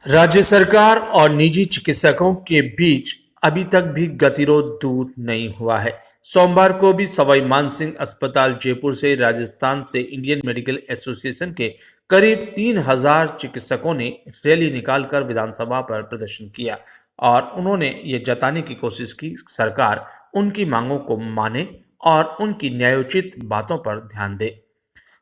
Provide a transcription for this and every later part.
राज्य सरकार और निजी चिकित्सकों के बीच अभी तक भी गतिरोध दूर नहीं हुआ है। सोमवार को भी सवाई मानसिंह अस्पताल जयपुर से राजस्थान से इंडियन मेडिकल एसोसिएशन के करीब 3,000 चिकित्सकों ने रैली निकालकर विधानसभा पर प्रदर्शन किया और उन्होंने ये जताने की कोशिश की सरकार उनकी मांगों को माने और उनकी न्यायोचित बातों पर ध्यान दे।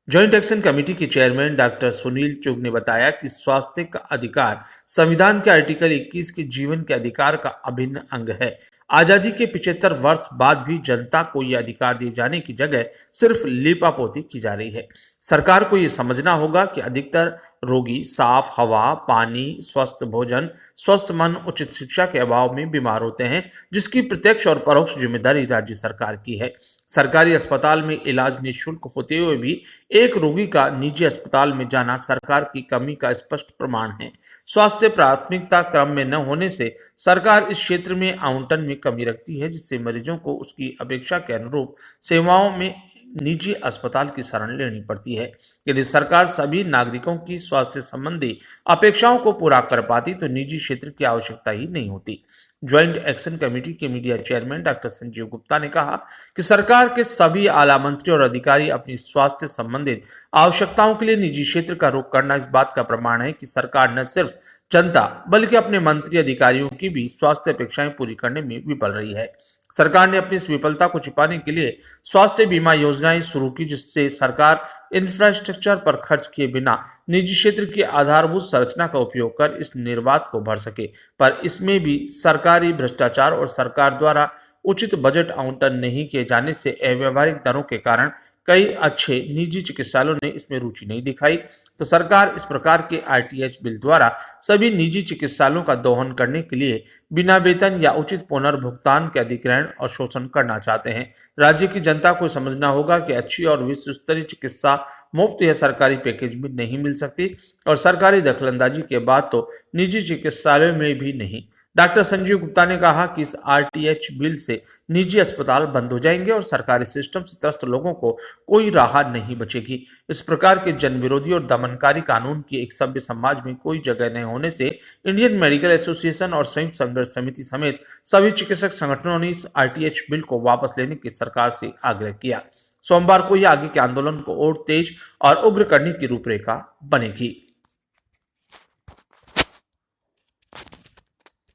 जॉइंट एक्शन कमेटी के चेयरमैन डॉक्टर सुनील चुग ने बताया कि स्वास्थ्य का अधिकार संविधान के आर्टिकल 21 के जीवन के अधिकार का अभिन्न अंग है। आजादी के 75 वर्ष बाद भी जनता को यह अधिकार दिए जाने की जगह सिर्फ लीपापोती की जा रही है। सरकार को यह समझना होगा कि अधिकतर रोगी साफ हवा, पानी, स्वस्थ भोजन, स्वस्थ मन, उचित शिक्षा के अभाव में बीमार होते हैं, जिसकी प्रत्यक्ष और परोक्ष जिम्मेदारी राज्य सरकार की है। सरकारी अस्पताल में इलाज निःशुल्क होते हुए भी एक रोगी का निजी अस्पताल में जाना सरकार की कमी का स्पष्ट प्रमाण है। स्वास्थ्य प्राथमिकता क्रम में न होने से सरकार इस क्षेत्र में आवंटन में कमी रखती है, जिससे मरीजों को उसकी अपेक्षा के अनुरूप सेवाओं में निजी अस्पताल की शरण लेनी पड़ती है। यदि सरकार सभी नागरिकों की स्वास्थ्य संबंधी अपेक्षाओं को पूरा कर पाती तो निजी क्षेत्र की आवश्यकता ही नहीं होती। ज्वाइंट एक्शन कमेटी के media chairman doctor Sanjeev Gupta ने कहा कि सरकार के सभी आला मंत्री और अधिकारी अपनी स्वास्थ्य संबंधित आवश्यकताओं के लिए निजी क्षेत्र का रुख करना इस बात का प्रमाण है कि सरकार न सिर्फ जनता बल्कि अपने मंत्री अधिकारियों की भी स्वास्थ्य अपेक्षाएं पूरी करने में विफल रही है। सरकार ने अपनी इस विफलता को छिपाने के लिए स्वास्थ्य बीमा योजनाएं शुरू की, जिससे सरकार इंफ्रास्ट्रक्चर पर खर्च किए बिना निजी क्षेत्र की आधारभूत संरचना का उपयोग कर इस निर्बाध को भर सके। पर इसमें भी सरकारी भ्रष्टाचार और सरकार द्वारा उचित बजट आवंटन नहीं किए जाने से अव्यावहारिक दरों के कारण कई अच्छे निजी चिकित्सालयों ने इसमें रुचि नहीं दिखाई। तो सरकार इस प्रकार के आरटीएच बिल द्वारा सभी निजी चिकित्सालयों का दोहन करने के लिए बिना वेतन या उचित पुनर्भुगतान के अधिग्रहण और शोषण करना चाहते हैं। राज्य की जनता को समझना होगा कि अच्छी और विश्व स्तरीय चिकित्सा मुफ्त या सरकारी पैकेज में नहीं मिल सकती और सरकारी दखलंदाजी के बाद तो निजी चिकित्सालयों में भी नहीं। डॉक्टर संजीव गुप्ता ने कहा कि इस आरटीएच बिल से निजी अस्पताल बंद हो जाएंगे और सरकारी सिस्टम से त्रस्त लोगों को कोई राहत नहीं बचेगी। इस प्रकार के जन विरोधी और दमनकारी कानून की एक सभ्य समाज में कोई जगह नहीं होने से इंडियन मेडिकल एसोसिएशन और संयुक्त संघर्ष समिति समेत सभी चिकित्सक संगठनों ने इस आरटीएच बिल को वापस लेने की सरकार से आग्रह किया। सोमवार को यह आगे के आंदोलन को और तेज और उग्र करने की रूपरेखा बनेगी।